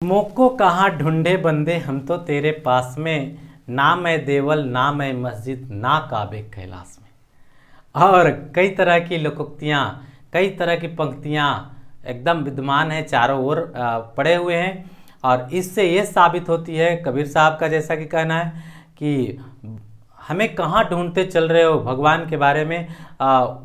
मोको कहाँ ढूंढे बंदे हम तो तेरे पास में, ना मैं देवल ना मैं मस्जिद ना काबे कैलाश में। और कई तरह की लोकोक्तियाँ, कई तरह की पंक्तियाँ एकदम विद्यमान हैं, चारों ओर पड़े हुए हैं। और इससे ये साबित होती है कबीर साहब का जैसा कि कहना है कि हमें कहाँ ढूंढते चल रहे हो भगवान के बारे में।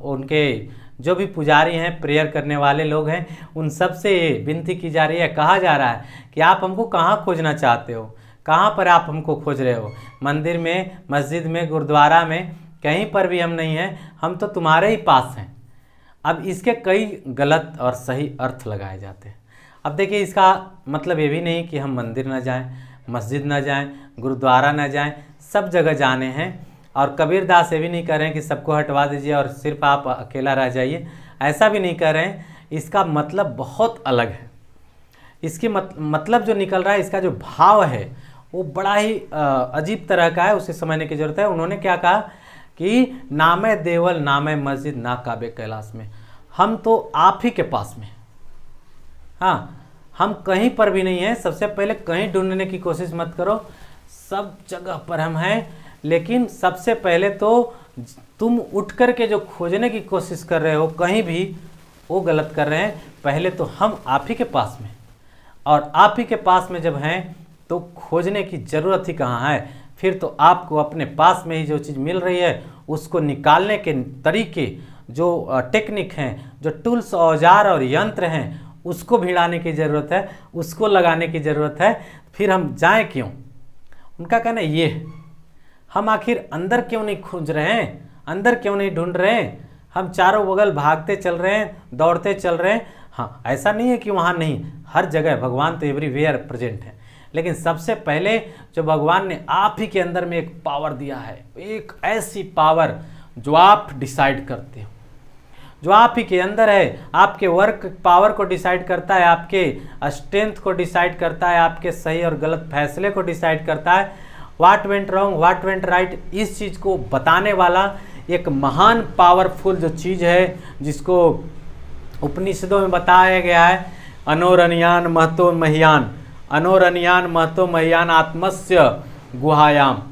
उनके जो भी पुजारी हैं, प्रेयर करने वाले लोग हैं, उन सब से विनती की जा रही है, कहा जा रहा है कि आप हमको कहाँ खोजना चाहते हो, कहाँ पर आप हमको खोज रहे हो। मंदिर में, मस्जिद में, गुरुद्वारा में, कहीं पर भी हम नहीं हैं, हम तो तुम्हारे ही पास हैं। अब इसके कई गलत और सही अर्थ लगाए जाते हैं। अब देखिए, इसका मतलब ये भी नहीं कि हम मंदिर न जाएं, मस्जिद न जाएं, गुरुद्वारा न जाएं, सब जगह जाने हैं। और कबीर दास ये भी नहीं कह रहे हैं कि सबको हटवा दीजिए और सिर्फ आप अकेला रह जाइए, ऐसा भी नहीं कह रहे हैं। इसका मतलब बहुत अलग है। इसकी मतलब जो निकल रहा है, इसका जो भाव है वो बड़ा ही अजीब तरह का है, उसे समझने की जरूरत है। उन्होंने क्या कहा कि ना मैं देवल ना मैं मस्जिद ना काबे कैलाश में, हम तो आप ही के पास में। हाँ, हम कहीं पर भी नहीं हैं। सबसे पहले कहीं ढूंढने की कोशिश मत करो, सब जगह पर हम हैं। लेकिन सबसे पहले तो तुम उठ कर के जो खोजने की कोशिश कर रहे हो कहीं भी, वो गलत कर रहे हैं। पहले तो हम आप ही के पास में, और आप ही के पास में जब हैं तो खोजने की ज़रूरत ही कहाँ है। फिर तो आपको अपने पास में ही जो चीज़ मिल रही है उसको निकालने के तरीके, जो टेक्निक हैं, जो टूल्स, औजार और यंत्र हैं, उसको भिड़ाने की ज़रूरत है, उसको लगाने की ज़रूरत है। फिर हम जाएं क्यों? उनका कहना ये है, हम आखिर अंदर क्यों नहीं खोज रहे हैं, अंदर क्यों नहीं ढूंढ रहे हैं? हम चारों बगल भागते चल रहे हैं, दौड़ते चल रहे हैं। हाँ, ऐसा नहीं है कि वहाँ नहीं, हर जगह भगवान तो एवरीवेयर प्रेजेंट है। लेकिन सबसे पहले जो भगवान ने आप ही के अंदर में एक पावर दिया है, एक ऐसी पावर जो आप डिसाइड करते हो, जो आप ही के अंदर है, आपके वर्क पावर को डिसाइड करता है, आपके स्ट्रेंथ को डिसाइड करता है, आपके सही और गलत फैसले को डिसाइड करता है। What went wrong, what went right, इस चीज़ को बताने वाला एक महान पावरफुल जो चीज़ है, जिसको उपनिषदों में बताया गया है, अनोरनियान महतो मह्यान, अनोरनियान महतो मह्यान आत्मस्य गुहायाम।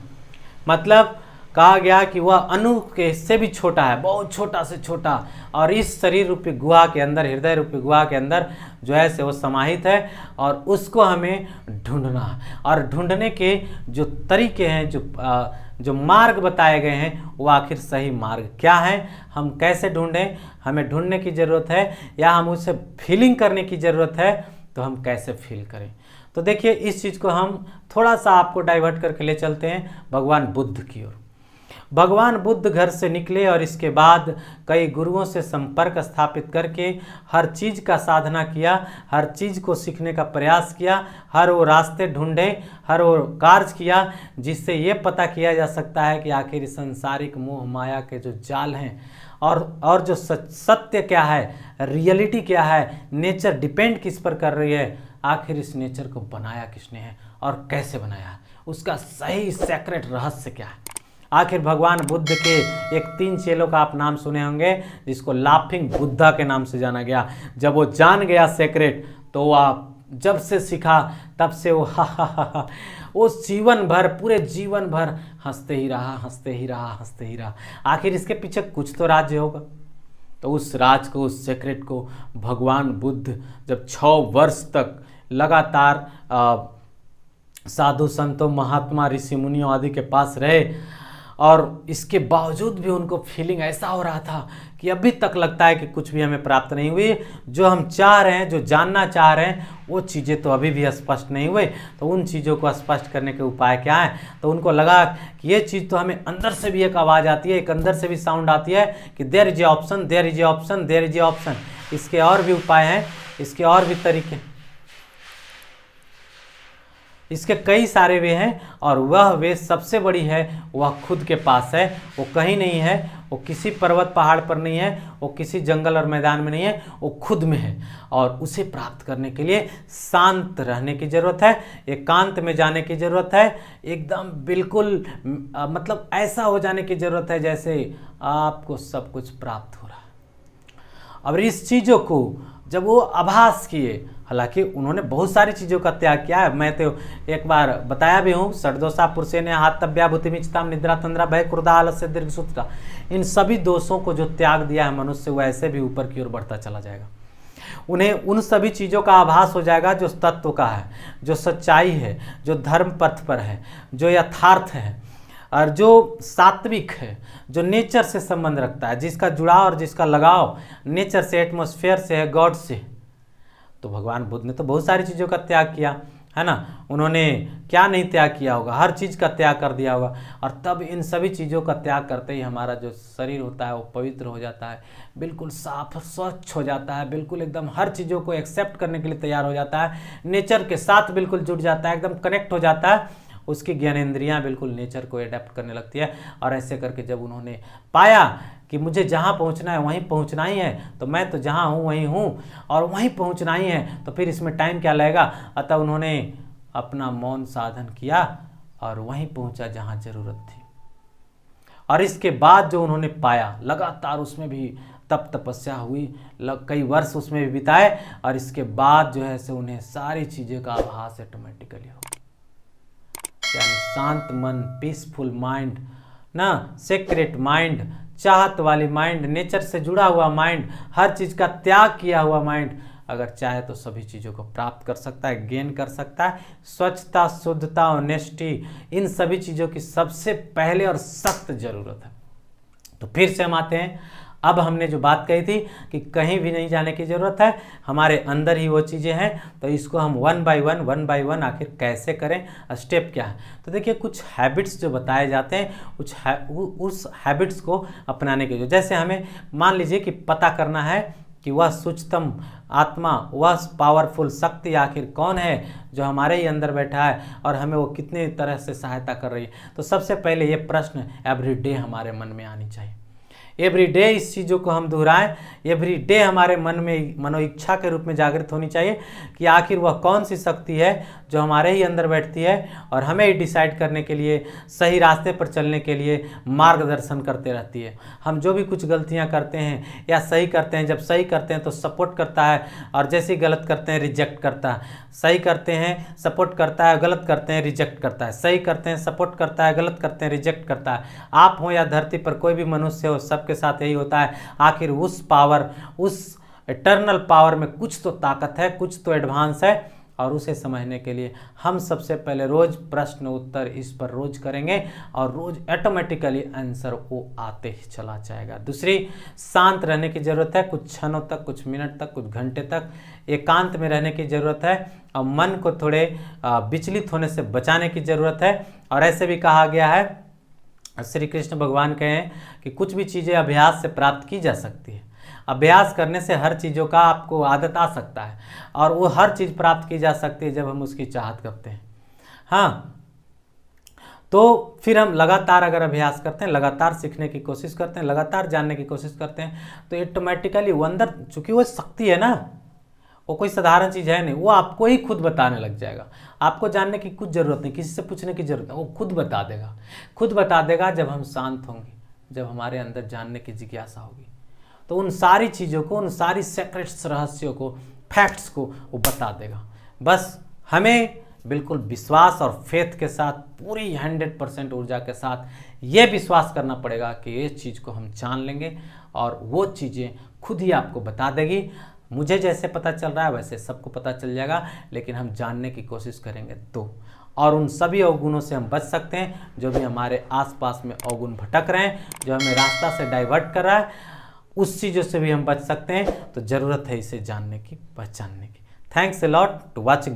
मतलब कहा गया कि वह अणु के से भी छोटा है, बहुत छोटा से छोटा, और इस शरीर रूपी गुहा के अंदर, हृदय रूपी गुहा के अंदर जो है से वो समाहित है। और उसको हमें ढूंढना, और ढूंढने के जो तरीके हैं, जो मार्ग बताए गए हैं, वो आखिर सही मार्ग क्या है, हम कैसे ढूंढें, हमें ढूंढने की ज़रूरत है या हम उसे फीलिंग करने की ज़रूरत है, तो हम कैसे फील करें। तो देखिए, इस चीज़ को हम थोड़ा सा आपको डाइवर्ट करके ले चलते हैं भगवान बुद्ध की ओर। भगवान बुद्ध घर से निकले और इसके बाद कई गुरुओं से संपर्क स्थापित करके हर चीज़ का साधना किया, हर चीज़ को सीखने का प्रयास किया, हर वो रास्ते ढूंढे, हर वो कार्य किया जिससे ये पता किया जा सकता है कि आखिर संसारिक मोह माया के जो जाल हैं और जो सत्य क्या है, रियलिटी क्या है, नेचर डिपेंड किस पर कर रही है, आखिर इस नेचर को बनाया किसने है और कैसे बनाया, उसका सही सेक्रेट रहस्य क्या है। आखिर भगवान बुद्ध के एक 3 चेलों का आप नाम सुने होंगे, जिसको लाफिंग बुद्धा के नाम से जाना गया। जब वो जान गया सेक्रेट, तो वह जब से सीखा तब से वो वो जीवन भर, पूरे जीवन भर हंसते ही रहा, हंसते ही रहा, हंसते ही रहा। आखिर इसके पीछे कुछ तो राज्य होगा। तो उस राज को, उस सेक्रेट को भगवान बुद्ध जब 6 वर्ष तक लगातार साधु संतों, महात्मा, ऋषि मुनियों आदि के पास रहे, और इसके बावजूद भी उनको फीलिंग ऐसा हो रहा था कि अभी तक लगता है कि कुछ भी हमें प्राप्त नहीं हुई, जो हम चाह रहे हैं, जो जानना चाह रहे हैं, वो चीज़ें तो अभी भी स्पष्ट नहीं हुई। तो उन चीज़ों को स्पष्ट करने के उपाय क्या है? तो उनको लगा कि ये चीज़ तो हमें अंदर से भी एक आवाज़ आती है, एक अंदर से भी साउंड आती है कि there is a option, there is a option, there is a option. इसके और भी उपाय हैं, इसके और भी तरीके, इसके कई सारे वे हैं, और वह वे सबसे बड़ी है, वह खुद के पास है। वो कहीं नहीं है, वो किसी पर्वत पहाड़ पर नहीं है, वो किसी जंगल और मैदान में नहीं है, वो खुद में है। और उसे प्राप्त करने के लिए शांत रहने की ज़रूरत है, एकांत में जाने की ज़रूरत है, एकदम बिल्कुल मतलब ऐसा हो जाने की ज़रूरत है जैसे आपको सब कुछ प्राप्त हो रहा है। अब इस चीज़ों को जब वो आभास किए, हालांकि उन्होंने बहुत सारी चीज़ों का त्याग किया है, मैं तो एक बार बताया भी हूँ, षड्दोषा पुरुषे ने हातव्या भूतिमिचताम निद्रा तंद्रा भय क्रोधा आलस्य दीर्घ सूत्रता, इन सभी दोषों को जो त्याग दिया है मनुष्य, वो ऐसे भी ऊपर की ओर बढ़ता चला जाएगा। उन्हें उन सभी चीज़ों का आभास हो जाएगा जो तत्व का है, जो सच्चाई है, जो धर्म पथ पर है, जो यथार्थ है और जो सात्विक है, जो नेचर से संबंध रखता है, जिसका जुड़ाव और जिसका लगाव नेचर से, एटमॉस्फेयर से है, गॉड से। तो भगवान बुद्ध ने तो बहुत सारी चीज़ों का त्याग किया है ना, उन्होंने क्या नहीं त्याग किया होगा, हर चीज़ का त्याग कर दिया होगा। और तब इन सभी चीज़ों का त्याग करते ही हमारा जो शरीर होता है वो पवित्र हो जाता है, बिल्कुल साफ स्वच्छ हो जाता है, बिल्कुल एकदम हर चीज़ों को एक्सेप्ट करने के लिए तैयार हो जाता है, नेचर के साथ बिल्कुल जुड़ जाता है, एकदम कनेक्ट हो जाता है, उसकी ज्ञानेंद्रियाँ बिल्कुल नेचर को एडेप्ट करने लगती है। और ऐसे करके जब उन्होंने पाया कि मुझे जहाँ पहुँचना है वहीं पहुँचना ही है, तो मैं तो जहाँ हूँ वहीं हूँ और वहीं पहुँचना ही है, तो फिर इसमें टाइम क्या लगेगा। अतः उन्होंने अपना मौन साधन किया और वहीं पहुँचा जहाँ जरूरत थी। और इसके बाद जो उन्होंने पाया, लगातार उसमें भी तप तपस्या हुई, कई वर्ष उसमें भी बिताए, और इसके बाद जो है से उन्हें सारी चीज़ें का आभास ऑटोमेटिकली हो, यानी शांत मन, पीसफुल माइंड ना, सेक्रेट माइंड, चाहत वाली माइंड, नेचर से जुड़ा हुआ माइंड, हर चीज़ का त्याग किया हुआ माइंड अगर चाहे तो सभी चीज़ों को प्राप्त कर सकता है, गेन कर सकता है। स्वच्छता, शुद्धता, ऑनेस्टी, इन सभी चीज़ों की सबसे पहले और सख्त ज़रूरत है। तो फिर से हम आते हैं, अब हमने जो बात कही थी कि कहीं भी नहीं जाने की ज़रूरत है, हमारे अंदर ही वो चीज़ें हैं, तो इसको हम वन बाय वन आखिर कैसे करें, स्टेप क्या है। तो देखिए, कुछ हैबिट्स जो बताए जाते हैं, उस हैबिट्स को अपनाने के, जैसे हमें मान लीजिए कि पता करना है कि वह सूक्ष्मतम आत्मा, वह पावरफुल शक्ति आखिर कौन है जो हमारे ही अंदर बैठा है और हमें वो कितनी तरह से सहायता कर रही है। तो सबसे पहले ये प्रश्न एवरीडे हमारे मन में आनी चाहिए। एवरीडे इस चीज़ों को हम दोहराएं, एवरीडे हमारे मन में मनोइच्छा के रूप में जागृत होनी चाहिए कि आखिर वह कौन सी शक्ति है जो हमारे ही अंदर बैठती है और हमें ही डिसाइड करने के लिए, सही रास्ते पर चलने के लिए मार्गदर्शन करते रहती है। हम जो भी कुछ गलतियां करते हैं या सही करते हैं, जब सही करते हैं तो सपोर्ट करता है, और जैसे ही गलत करते हैं रिजेक्ट करता है। सही करते हैं सपोर्ट करता है, गलत करते हैं रिजेक्ट करता है। सही करते हैं सपोर्ट करता है, गलत करते हैं रिजेक्ट करता है। आप हो या धरती पर कोई भी मनुष्य हो, सबके साथ यही होता है। आखिर उस पावर, उस इटर्नल पावर में कुछ तो ताकत है, कुछ तो एडवांस है, और उसे समझने के लिए हम सबसे पहले रोज प्रश्न उत्तर इस पर रोज करेंगे और रोज ऑटोमेटिकली आंसर वो आते ही चला जाएगा। दूसरी, शांत रहने की ज़रूरत है, कुछ क्षणों तक, कुछ मिनट तक, कुछ घंटे तक एकांत में रहने की ज़रूरत है, और मन को थोड़े विचलित होने से बचाने की ज़रूरत है। और ऐसे भी कहा गया है, श्री कृष्ण भगवान कहें कि कुछ भी चीज़ें अभ्यास से प्राप्त की जा सकती है। अभ्यास करने से हर चीज़ों का आपको आदत आ सकता है, और वो हर चीज़ प्राप्त की जा सकती है जब हम उसकी चाहत करते हैं। हाँ, तो फिर हम लगातार अगर अभ्यास करते हैं, लगातार सीखने की कोशिश करते हैं, लगातार जानने की कोशिश करते हैं, तो ऑटोमेटिकली वो अंदर, चूँकि वो शक्ति है ना, वो कोई साधारण चीज़ है नहीं, वो आपको ही खुद बताने लग जाएगा। आपको जानने की कुछ ज़रूरत नहीं, किसी से पूछने की ज़रूरत नहीं, वो खुद बता देगा। खुद बता देगा जब हम शांत होंगे, जब हमारे अंदर जानने की जिज्ञासा होगी, तो उन सारी चीज़ों को, उन सारी सेक्रेट्स, रहस्यों को, फैक्ट्स को वो बता देगा। बस हमें बिल्कुल विश्वास और फेथ के साथ, पूरी 100% ऊर्जा के साथ ये विश्वास करना पड़ेगा कि ये चीज़ को हम जान लेंगे और वो चीज़ें खुद ही आपको बता देगी। मुझे जैसे पता चल रहा है वैसे सबको पता चल जाएगा, लेकिन हम जानने की कोशिश करेंगे तो। और उन सभी अवगुणों से हम बच सकते हैं जो भी हमारे आसपास में अवगुण भटक रहे हैं, जो हमें रास्ता से डाइवर्ट कर रहा है, उस चीज़ों से भी हम बच सकते हैं। तो ज़रूरत है इसे जानने की, पहचानने की। Thanks a lot to watching.